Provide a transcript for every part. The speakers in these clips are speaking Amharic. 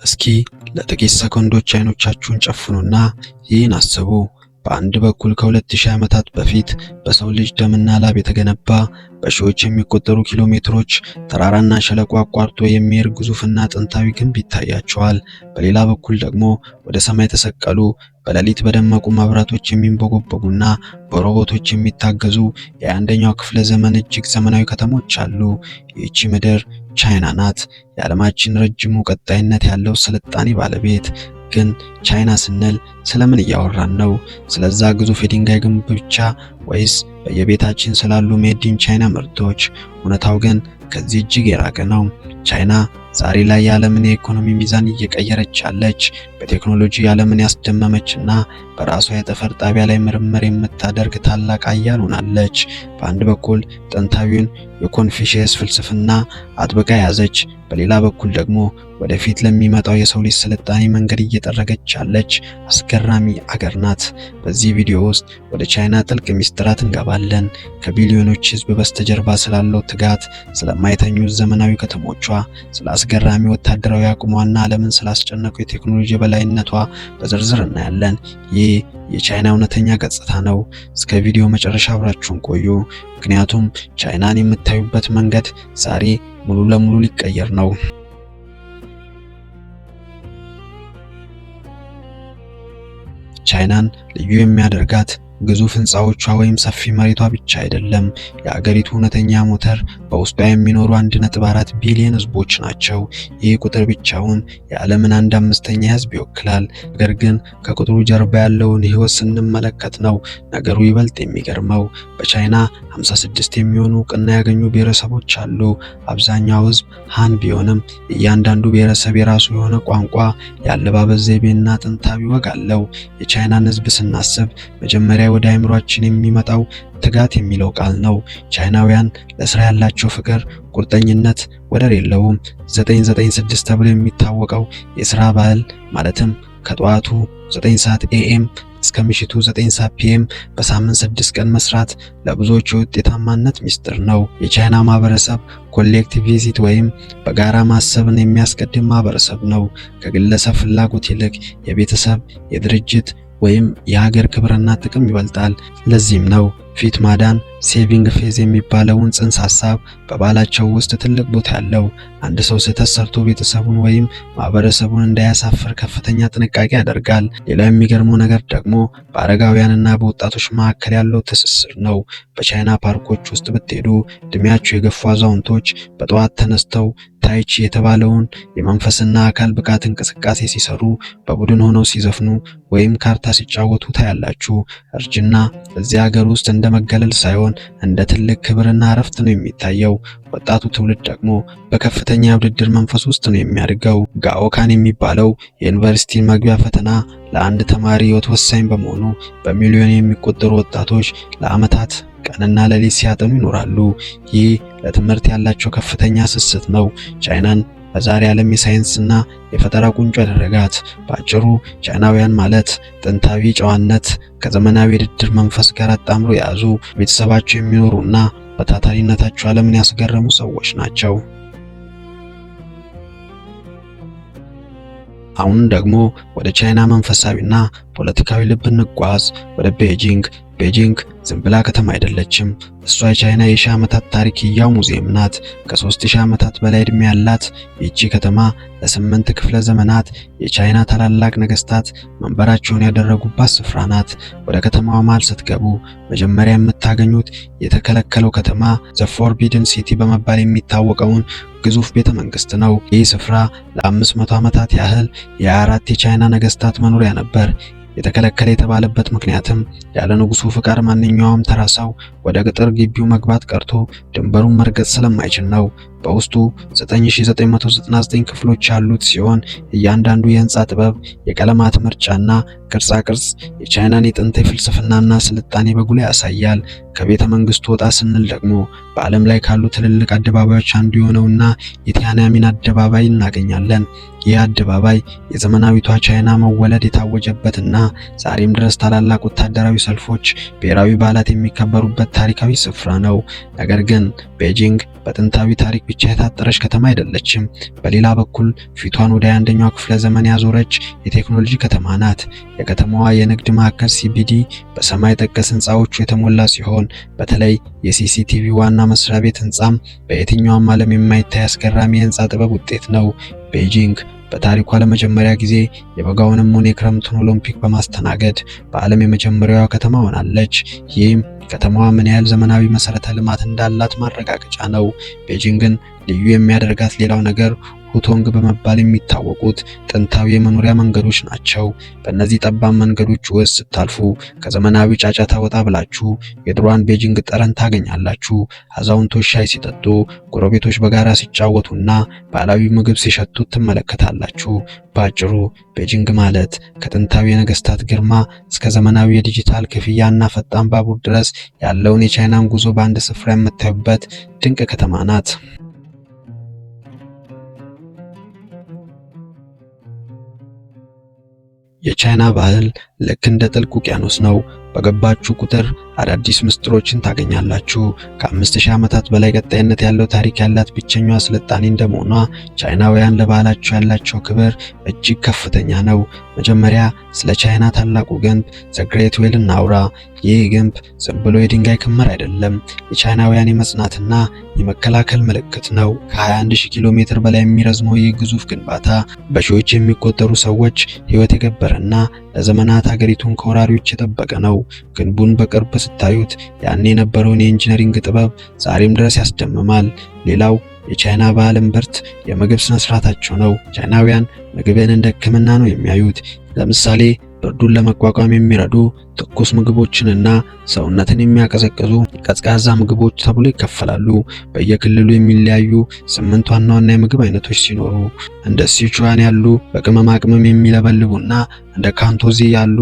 እስኪ ለጥቂት ሰከንዶች አይኖቻችሁን ጨፍኑና ይህን አስቡ። በአንድ በኩል ከ2000 ዓመታት በፊት በሰው ልጅ ደምና ላብ የተገነባ በሺዎች የሚቆጠሩ ኪሎ ሜትሮች ተራራና ሸለቆ አቋርጦ የሚሄድ ግዙፍና ጥንታዊ ግንብ ይታያቸዋል። በሌላ በኩል ደግሞ ወደ ሰማይ የተሰቀሉ በሌሊት በደመቁ መብራቶች የሚንቦገቦጉና በሮቦቶች የሚታገዙ የአንደኛው ክፍለ ዘመን እጅግ ዘመናዊ ከተሞች አሉ። ይህች ምድር ቻይና ናት፣ የዓለማችን ረጅሙ ቀጣይነት ያለው ስልጣኔ ባለቤት። ግን ቻይና ስንል ስለምን እያወራን ነው? ስለዛ ግዙፍ የድንጋይ ግንብ ብቻ ወይስ በየቤታችን ስላሉ ሜድ ኢን ቻይና ምርቶች? እውነታው ግን ከዚህ እጅግ የራቀ ነው። ቻይና ዛሬ ላይ የዓለምን የኢኮኖሚ ሚዛን እየቀየረች ያለች፣ በቴክኖሎጂ ዓለምን ያስደመመችና በራሷ የጠፈር ጣቢያ ላይ ምርምር የምታደርግ ታላቅ ኃያል ሆናለች። በአንድ በኩል ጥንታዊውን የኮንፊሽየስ ፍልስፍና አጥብቃ ያዘች፣ በሌላ በኩል ደግሞ ወደፊት ለሚመጣው የሰው ልጅ ስልጣኔ መንገድ እየጠረገች ያለች አስገራሚ አገር ናት። በዚህ ቪዲዮ ውስጥ ወደ ቻይና ጥልቅ ሚስጥራት እንገባለን። ከቢሊዮኖች ሕዝብ በስተጀርባ ስላለው ትጋት፣ ስለማይተኙት ዘመናዊ ከተሞቿ፣ ስለ አስገራሚ ወታደራዊ አቅሟና ዓለምን ስላስጨነቀው የቴክኖሎጂ በላይነቷ በዝርዝር እናያለን። ይህ የቻይና እውነተኛ ገጽታ ነው። እስከ ቪዲዮ መጨረሻ አብራችሁን ቆዩ፣ ምክንያቱም ቻይናን የምታዩበት መንገድ ዛሬ ሙሉ ለሙሉ ሊቀየር ነው። ቻይናን ልዩ የሚያደርጋት ግዙፍ ህንፃዎቿ ወይም ሰፊ መሬቷ ብቻ አይደለም። የአገሪቱ እውነተኛ ሞተር በውስጧ የሚኖሩ 1.4 ቢሊዮን ህዝቦች ናቸው። ይህ ቁጥር ብቻውን የዓለምን 1/5 ህዝብ ይወክላል። ነገር ግን ከቁጥሩ ጀርባ ያለውን ህይወት ስንመለከት ነው ነገሩ ይበልጥ የሚገርመው። በቻይና 56 የሚሆኑ እውቅና ያገኙ ብሔረሰቦች አሉ። አብዛኛው ህዝብ ሃን ቢሆንም እያንዳንዱ ብሔረሰብ የራሱ የሆነ ቋንቋ፣ የአለባበስ ዘይቤና ጥንታዊ ወግ አለው። የቻይናን ህዝብ ስናስብ መጀመሪያ ወደ አእምሯችን የሚመጣው ትጋት የሚለው ቃል ነው። ቻይናውያን ለስራ ያላቸው ፍቅር፣ ቁርጠኝነት ወደር የለውም። 996 ተብሎ የሚታወቀው የስራ ባህል ማለትም ከጠዋቱ 9 ሰዓት ኤኤም እስከ ምሽቱ 9 ሰዓት ፒኤም በሳምንት 6 ቀን መስራት ለብዙዎች የውጤታማነት ሚስጥር ነው። የቻይና ማህበረሰብ ኮሌክቲቪዝም ወይም በጋራ ማሰብን የሚያስቀድም ማህበረሰብ ነው። ከግለሰብ ፍላጎት ይልቅ የቤተሰብ፣ የድርጅት ወይም የሀገር ክብርና ጥቅም ይበልጣል። ለዚህም ነው ፊት ማዳን ሴቪንግ ፌዝ የሚባለውን ጽንሰ ሐሳብ በባህላቸው ውስጥ ትልቅ ቦታ ያለው። አንድ ሰው ስህተት ሰርቶ ቤተሰቡን ወይም ማህበረሰቡን እንዳያሳፍር ከፍተኛ ጥንቃቄ ያደርጋል። ሌላው የሚገርመው ነገር ደግሞ በአረጋውያንና በወጣቶች መካከል ያለው ትስስር ነው። በቻይና ፓርኮች ውስጥ ብትሄዱ እድሜያቸው የገፉ አዛውንቶች በጠዋት ተነስተው ታይቺ የተባለውን የመንፈስና አካል ብቃት እንቅስቃሴ ሲሰሩ፣ በቡድን ሆነው ሲዘፍኑ ወይም ካርታ ሲጫወቱ ታያላችሁ። እርጅና እዚህ ሀገር ውስጥ እንደ መገለል ሳይሆን እንደ ትልቅ ክብርና እረፍት ነው የሚታየው። ወጣቱ ትውልድ ደግሞ በከፍተኛ የውድድር መንፈስ ውስጥ ነው የሚያድገው። ጋኦካን የሚባለው የዩኒቨርሲቲ መግቢያ ፈተና ለአንድ ተማሪ ሕይወት ወሳኝ በመሆኑ በሚሊዮን የሚቆጠሩ ወጣቶች ለዓመታት ቀንና ሌሊት ሲያጠኑ ይኖራሉ። ይህ ለትምህርት ያላቸው ከፍተኛ ስስት ነው ቻይናን በዛሬ ዓለም የሳይንስና የፈጠራ ቁንጮ ያደረጋት። በአጭሩ ቻይናውያን ማለት ጥንታዊ ጨዋነት ከዘመናዊ የውድድር መንፈስ ጋር አጣምሮ የያዙ፣ ቤተሰባቸው የሚኖሩና በታታሪነታቸው ዓለምን ያስገረሙ ሰዎች ናቸው። አሁን ደግሞ ወደ ቻይና መንፈሳዊና ፖለቲካዊ ልብ እንጓዝ፣ ወደ ቤጂንግ። ቤጂንግ ዝም ብላ ከተማ አይደለችም። እሷ የቻይና የሺህ ዓመታት ታሪክ ሕያው ሙዚየም ናት። ከ3000 ዓመታት በላይ ዕድሜ ያላት ይህቺ ከተማ ለ8 ክፍለ ዘመናት የቻይና ታላላቅ ነገስታት መንበራቸውን ያደረጉባት ስፍራ ናት። ወደ ከተማዋ መሃል ስትገቡ መጀመሪያ የምታገኙት የተከለከለው ከተማ ዘ ፎርቢድን ሲቲ በመባል የሚታወቀውን ግዙፍ ቤተ መንግስት ነው። ይህ ስፍራ ለ500 ዓመታት ያህል የ4 የቻይና ነገስታት መኖሪያ ነበር። የተከለከለ የተባለበት ምክንያትም ያለ ንጉሱ ፍቃድ ማንኛውም ተራ ሰው ወደ ቅጥር ግቢው መግባት ቀርቶ ድንበሩን መርገጥ ስለማይችል ነው። በውስጡ 9999 ክፍሎች ያሉት ሲሆን እያንዳንዱ የህንፃ ጥበብ፣ የቀለማት ምርጫና ቅርጻ ቅርጽ የቻይናን የጥንት ፍልስፍናና ስልጣኔ በጉልህ ያሳያል። ከቤተ መንግስቱ ወጣ ስንል ደግሞ በዓለም ላይ ካሉ ትልልቅ አደባባዮች አንዱ የሆነውና የቲያናሚን አደባባይ እናገኛለን። ይህ አደባባይ የዘመናዊቷ ቻይና መወለድ የታወጀበትና ዛሬም ድረስ ታላላቅ ወታደራዊ ሰልፎች፣ ብሔራዊ በዓላት የሚከበሩበት ታሪካዊ ስፍራ ነው። ነገር ግን ቤጂንግ በጥንታዊ ታሪክ ብቻ የታጠረች ከተማ አይደለችም። በሌላ በኩል ፊቷን ወደ 21ኛው ክፍለ ዘመን ያዞረች የቴክኖሎጂ ከተማ ናት። የከተማዋ የንግድ ማዕከል ሲቢዲ በሰማይ ጠቀስ ህንፃዎቹ የተሞላ ሲሆን በተለይ የሲሲቲቪ ዋና መስሪያ ቤት ህንፃም በየትኛውም ዓለም የማይታይ አስገራሚ የህንፃ ጥበብ ውጤት ነው። ቤጂንግ በታሪኳ ለመጀመሪያ ጊዜ የበጋውንም ሆነ የክረምቱን ኦሎምፒክ በማስተናገድ በዓለም የመጀመሪያዋ ከተማ ሆናለች። ይህም ከተማዋ ምን ያህል ዘመናዊ መሰረተ ልማት እንዳላት ማረጋገጫ ነው። ቤጂንግን ልዩ የሚያደርጋት ሌላው ነገር ሁቶንግ በመባል የሚታወቁት ጥንታዊ የመኖሪያ መንገዶች ናቸው። በእነዚህ ጠባብ መንገዶች ውስጥ ስታልፉ ከዘመናዊ ጫጫታ ወጣ ብላችሁ የድሮዋን ቤጂንግ ጠረን ታገኛላችሁ። አዛውንቶች ሻይ ሲጠጡ፣ ጎረቤቶች በጋራ ሲጫወቱና ባህላዊ ምግብ ሲሸቱ ትመለከታላችሁ። በአጭሩ ቤጂንግ ማለት ከጥንታዊ የነገስታት ግርማ እስከ ዘመናዊ የዲጂታል ክፍያና ፈጣን ባቡር ድረስ ያለውን የቻይናን ጉዞ በአንድ ስፍራ የምታዩበት ድንቅ ከተማ ናት። የቻይና ባህል ልክ እንደ ጥልቅ ውቅያኖስ ነው። በገባችሁ ቁጥር አዳዲስ ምስጢሮችን ታገኛላችሁ። ከ5000 ዓመታት በላይ ቀጣይነት ያለው ታሪክ ያላት ብቸኛዋ ስልጣኔ እንደመሆኗ ቻይናውያን ለባህላቸው ያላቸው ክብር እጅግ ከፍተኛ ነው። መጀመሪያ ስለ ቻይና ታላቁ ግንብ ዘ ግሬት ዌል እናውራ። ይህ ግንብ ዝም ብሎ የድንጋይ ክምር አይደለም፣ የቻይናውያን የመጽናትና የመከላከል ምልክት ነው። ከ21000 ኪሎ ሜትር በላይ የሚረዝመው ይህ ግዙፍ ግንባታ በሺዎች የሚቆጠሩ ሰዎች ሕይወት የገበረና ለዘመናት ሀገሪቱን ከወራሪዎች የጠበቀ ነው። ግንቡን በቅርብ ስታዩት ያኔ የነበረውን የኢንጂነሪንግ ጥበብ ዛሬም ድረስ ያስደምማል። ሌላው የቻይና ባህል እምብርት የምግብ ስነ ስርዓታቸው ነው። ቻይናውያን ምግብን እንደ ሕክምና ነው የሚያዩት። ለምሳሌ ብርዱን ለመቋቋም የሚረዱ ትኩስ ምግቦችንና ሰውነትን የሚያቀዘቅዙ ቀዝቃዛ ምግቦች ተብሎ ይከፈላሉ። በየክልሉ የሚለያዩ 8 ዋና ዋና የምግብ አይነቶች ሲኖሩ እንደ ሲቹዋን ያሉ በቅመማ ቅመም የሚለበልቡና እንደ ካንቶዚ ያሉ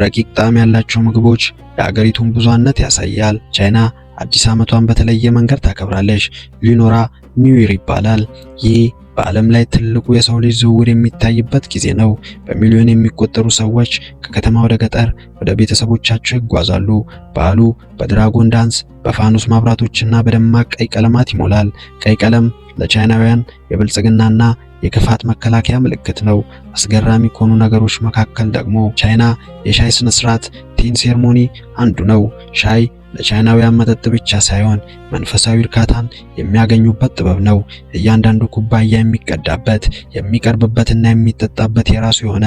ረቂቅ ጣዕም ያላቸው ምግቦች የአገሪቱን ብዙሃነት ያሳያል። ቻይና አዲስ ዓመቷን በተለየ መንገድ ታከብራለች። ሉኖራ ኒው ይር ይባላል። ይህ በዓለም ላይ ትልቁ የሰው ልጅ ዝውውር የሚታይበት ጊዜ ነው። በሚሊዮን የሚቆጠሩ ሰዎች ከከተማ ወደ ገጠር ወደ ቤተሰቦቻቸው ይጓዛሉ። በዓሉ በድራጎን ዳንስ፣ በፋኑስ ማብራቶችና በደማቅ ቀይ ቀለማት ይሞላል። ቀይ ቀለም ለቻይናውያን የብልጽግናና የክፋት መከላከያ ምልክት ነው። አስገራሚ ከሆኑ ነገሮች መካከል ደግሞ ቻይና የሻይ ስነ ስርዓት ቲን ሴርሞኒ አንዱ ነው። ሻይ ለቻይናውያን መጠጥ ብቻ ሳይሆን መንፈሳዊ እርካታን የሚያገኙበት ጥበብ ነው። እያንዳንዱ ኩባያ የሚቀዳበት፣ የሚቀርብበትና የሚጠጣበት የራሱ የሆነ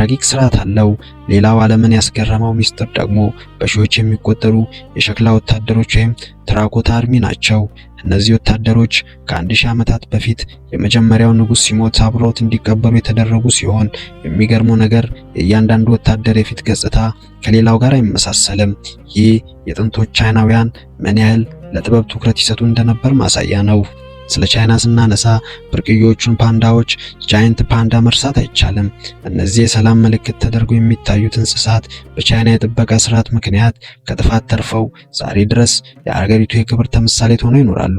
ረቂቅ ስርዓት አለው። ሌላው ዓለምን ያስገረመው ሚስጥር ደግሞ በሺዎች የሚቆጠሩ የሸክላ ወታደሮች ወይም ትራኮታ አርሚ ናቸው። እነዚህ ወታደሮች ከ1000 ዓመታት በፊት የመጀመሪያው ንጉስ ሲሞት አብረውት እንዲቀበሩ የተደረጉ ሲሆን የሚገርመው ነገር የእያንዳንዱ ወታደር የፊት ገጽታ ከሌላው ጋር አይመሳሰልም። ይህ የጥንቶች ቻይናውያን ምን ያህል ለጥበብ ትኩረት ይሰጡ እንደነበር ማሳያ ነው። ስለ ቻይና ስናነሳ ብርቅዮቹን ፓንዳዎች ጃይንት ፓንዳ መርሳት አይቻልም። እነዚህ የሰላም ምልክት ተደርገው የሚታዩት እንስሳት በቻይና የጥበቃ ስርዓት ምክንያት ከጥፋት ተርፈው ዛሬ ድረስ የአገሪቱ የክብር ተምሳሌት ሆነው ይኖራሉ።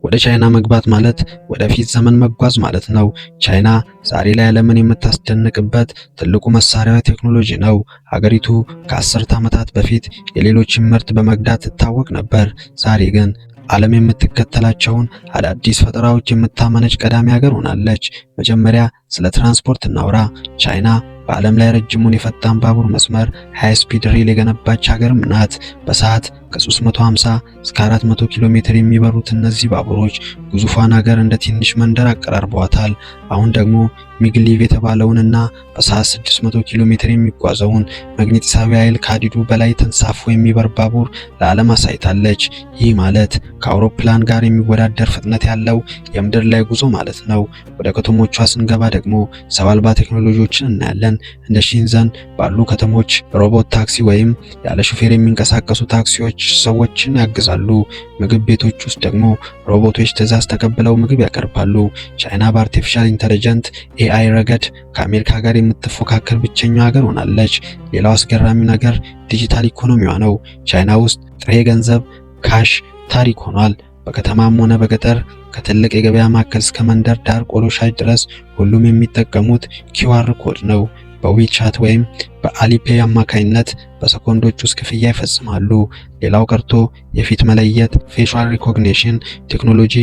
ወደ ቻይና መግባት ማለት ወደፊት ዘመን መጓዝ ማለት ነው። ቻይና ዛሬ ላይ ዓለምን የምታስደንቅበት ትልቁ መሳሪያዋ ቴክኖሎጂ ነው። ሀገሪቱ ከ10 ዓመታት በፊት የሌሎችን ምርት በመግዳት ትታወቅ ነበር። ዛሬ ግን ዓለም የምትከተላቸውን አዳዲስ ፈጠራዎች የምታመነጭ ቀዳሚ ሀገር ሆናለች። መጀመሪያ ስለ ትራንስፖርት እናውራ። ቻይና በዓለም ላይ ረጅሙን የፈጣን ባቡር መስመር ሃይ ስፒድ ሬል የገነባች ሀገርም ናት። በሰዓት ከ350 እስከ 400 ኪሎ ሜትር የሚበሩት እነዚህ ባቡሮች ግዙፏን ሀገር እንደ ትንሽ መንደር አቀራርበዋታል። አሁን ደግሞ ሚግሊቭ የተባለውንና በሰዓት 600 ኪሎ ሜትር የሚጓዘውን መግነጢሳዊ ኃይል ከሀዲዱ በላይ ተንሳፎ የሚበር ባቡር ለዓለም አሳይታለች። ይህ ማለት ከአውሮፕላን ጋር የሚወዳደር ፍጥነት ያለው የምድር ላይ ጉዞ ማለት ነው። ወደ ከተሞቿ ስንገባ ደግሞ ሰው አልባ ቴክኖሎጂዎችን እናያለን። እንደ ሺንዘን ባሉ ከተሞች ሮቦት ታክሲ ወይም ያለ ሹፌር የሚንቀሳቀሱ ታክሲዎች ሰዎችን ያግዛሉ። ምግብ ቤቶች ውስጥ ደግሞ ሮቦቶች ትዕዛዝ ተቀብለው ምግብ ያቀርባሉ። ቻይና በአርቲፊሻል ኢንተለጀንት AI ረገድ ከአሜሪካ ጋር የምትፎካከር ብቸኛው ሀገር ሆናለች። ሌላው አስገራሚ ነገር ዲጂታል ኢኮኖሚዋ ነው። ቻይና ውስጥ ጥሬ ገንዘብ ካሽ ታሪክ ሆኗል። በከተማም ሆነ በገጠር ከትልቅ የገበያ ማዕከል እስከ መንደር ዳር ቆሎ ሻጭ ድረስ ሁሉም የሚጠቀሙት QR ኮድ ነው። በዊቻት ወይም በአሊፔይ አማካኝነት በሰኮንዶች ውስጥ ክፍያ ይፈጽማሉ። ሌላው ቀርቶ የፊት መለየት ፌሻል ሪኮግኒሽን ቴክኖሎጂ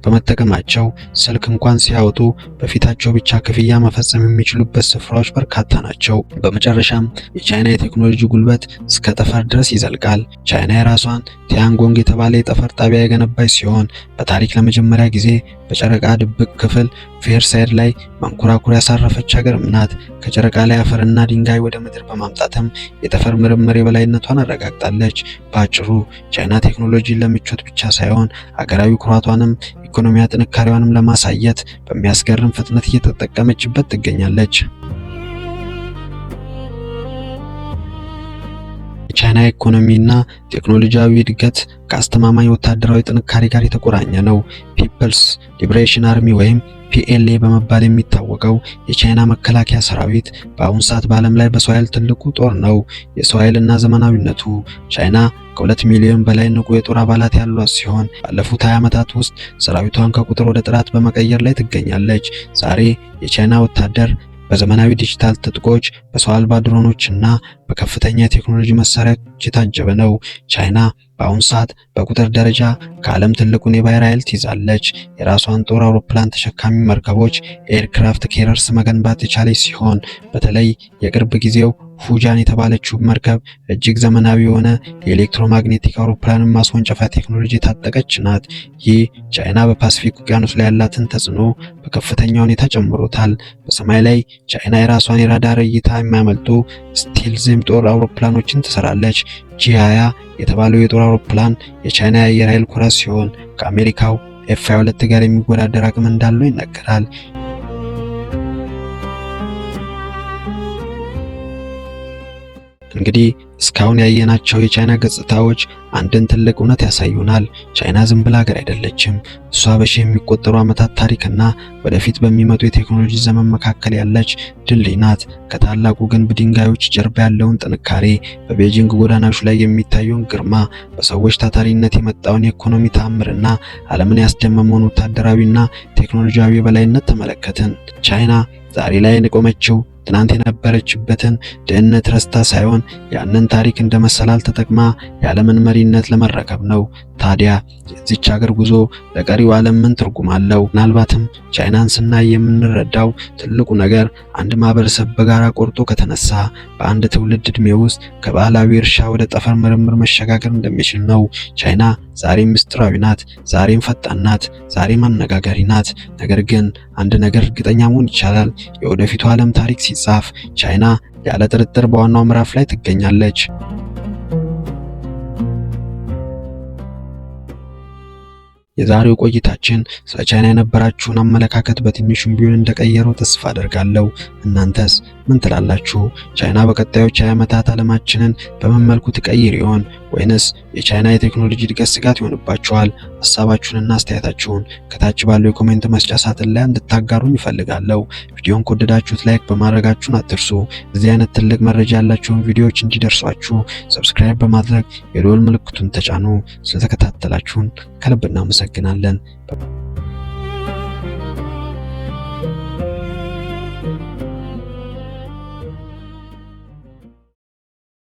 በመጠቀማቸው ስልክ እንኳን ሲያወጡ በፊታቸው ብቻ ክፍያ መፈጸም የሚችሉበት ስፍራዎች በርካታ ናቸው። በመጨረሻም የቻይና የቴክኖሎጂ ጉልበት እስከ ጠፈር ድረስ ይዘልቃል። ቻይና የራሷን ቲያንጎንግ የተባለ የጠፈር ጣቢያ የገነባች ሲሆን በታሪክ ለመጀመሪያ ጊዜ በጨረቃ ድብቅ ክፍል ፌርሳይድ ላይ መንኮራኩር ያሳረፈች ሀገርም ናት። ከጨረቃ ላይ አፈርና ድንጋይ ወደ ምድር በማምጣትም የጠፈር ምርምር የበላይነቷን አረጋግጣለች። በአጭሩ ቻይና ቴክኖሎጂን ለምቾት ብቻ ሳይሆን አገራዊ ኩራቷንም ኢኮኖሚያ ጥንካሬዋንም ለማሳየት በሚያስገርም ፍጥነት እየተጠቀመችበት ትገኛለች። የቻይና ኢኮኖሚና ቴክኖሎጂያዊ እድገት ከአስተማማኝ ወታደራዊ ጥንካሬ ጋር የተቆራኘ ነው። ፒፕልስ ሊበሬሽን አርሚ ወይም PLA በመባል የሚታወቀው የቻይና መከላከያ ሰራዊት በአሁኑ ሰዓት በዓለም ላይ በሰው ኃይል ትልቁ ጦር ነው። የሰው ኃይልና ዘመናዊነቱ ቻይና ከ2 ሚሊዮን በላይ ንቁ የጦር አባላት ያሏት ሲሆን ባለፉት 20 ዓመታት ውስጥ ሰራዊቷን ከቁጥር ወደ ጥራት በመቀየር ላይ ትገኛለች። ዛሬ የቻይና ወታደር በዘመናዊ ዲጂታል ትጥቆች፣ በሰው አልባ ድሮኖችና በከፍተኛ የቴክኖሎጂ መሳሪያዎች የታጀበ ነው። ቻይና በአሁኑ ሰዓት በቁጥር ደረጃ ከዓለም ትልቁን የባህር ኃይል ትይዛለች። የራሷን ጦር አውሮፕላን ተሸካሚ መርከቦች ኤርክራፍት ኬረርስ መገንባት የቻለች ሲሆን በተለይ የቅርብ ጊዜው ፉጃን የተባለችው መርከብ እጅግ ዘመናዊ የሆነ የኤሌክትሮማግኔቲክ አውሮፕላንን ማስወንጨፊያ ቴክኖሎጂ የታጠቀች ናት። ይህ ቻይና በፓሲፊክ ውቅያኖስ ላይ ያላትን ተጽዕኖ በከፍተኛ ሁኔታ ጨምሮታል። በሰማይ ላይ ቻይና የራሷን የራዳር እይታ የሚያመልጡ ስቲልዝ ጦር አውሮፕላኖችን ትሰራለች። G20 የተባለው የጦር አውሮፕላን የቻይና የአየር ኃይል ኩራት ሲሆን ከአሜሪካው F-22 ጋር የሚወዳደር አቅም እንዳለው ይነገራል። እንግዲህ እስካሁን ያየናቸው የቻይና ገጽታዎች አንድን ትልቅ እውነት ያሳዩናል። ቻይና ዝም ብላ ሀገር አይደለችም። እሷ በሺህ የሚቆጠሩ ዓመታት ታሪክና ወደፊት በሚመጡ የቴክኖሎጂ ዘመን መካከል ያለች ድልድይ ናት። ከታላቁ ግንብ ድንጋዮች ጀርባ ያለውን ጥንካሬ፣ በቤጂንግ ጎዳናዎች ላይ የሚታየውን ግርማ፣ በሰዎች ታታሪነት የመጣውን የኢኮኖሚ ተአምርና ዓለምን ያስደመመውን ወታደራዊና ቴክኖሎጂያዊ የበላይነት ተመለከትን። ቻይና ዛሬ ላይ የቆመችው ትናንት የነበረችበትን ድህነት ረስታ ሳይሆን ያንን ታሪክ እንደ መሰላል ተጠቅማ የዓለምን መሪነት ለመረከብ ነው። ታዲያ የዚች ሀገር ጉዞ ለቀሪው ዓለም ምን ትርጉም አለው? ምናልባትም ቻይናን ስናይ የምንረዳው ትልቁ ነገር አንድ ማህበረሰብ በጋራ ቆርጦ ከተነሳ በአንድ ትውልድ ዕድሜ ውስጥ ከባህላዊ እርሻ ወደ ጠፈር ምርምር መሸጋገር እንደሚችል ነው። ቻይና ዛሬም ምስጢራዊ ናት፣ ዛሬም ፈጣን ናት፣ ዛሬም አነጋጋሪ ናት። ነገር ግን አንድ ነገር እርግጠኛ መሆን ይቻላል። የወደፊቱ ዓለም ታሪክ ሲጻፍ ቻይና ያለ ጥርጥር በዋናው ምዕራፍ ላይ ትገኛለች። የዛሬው ቆይታችን ስለ ቻይና የነበራችሁን አመለካከት በትንሹም ቢሆን እንደቀየረው ተስፋ አደርጋለሁ። እናንተስ ምን ትላላችሁ? ቻይና በቀጣዮች 20 ዓመታት ዓለማችንን በምን መልኩ ትቀይር ይሆን? ወይንስ የቻይና የቴክኖሎጂ እድገት ስጋት ይሆንባችኋል? ሐሳባችሁንና አስተያየታችሁን ከታች ባለው የኮሜንት መስጫ ሳጥን ላይ እንድታጋሩኝ እፈልጋለሁ። ቪዲዮን ከወደዳችሁት ላይክ በማድረጋችሁን አትርሱ። እዚህ አይነት ትልቅ መረጃ ያላችሁን ቪዲዮዎች እንዲደርሷችሁ ሰብስክራይብ በማድረግ የደወል ምልክቱን ተጫኑ። ስለተከታተላችሁን ከልብ እናመሰግናለን።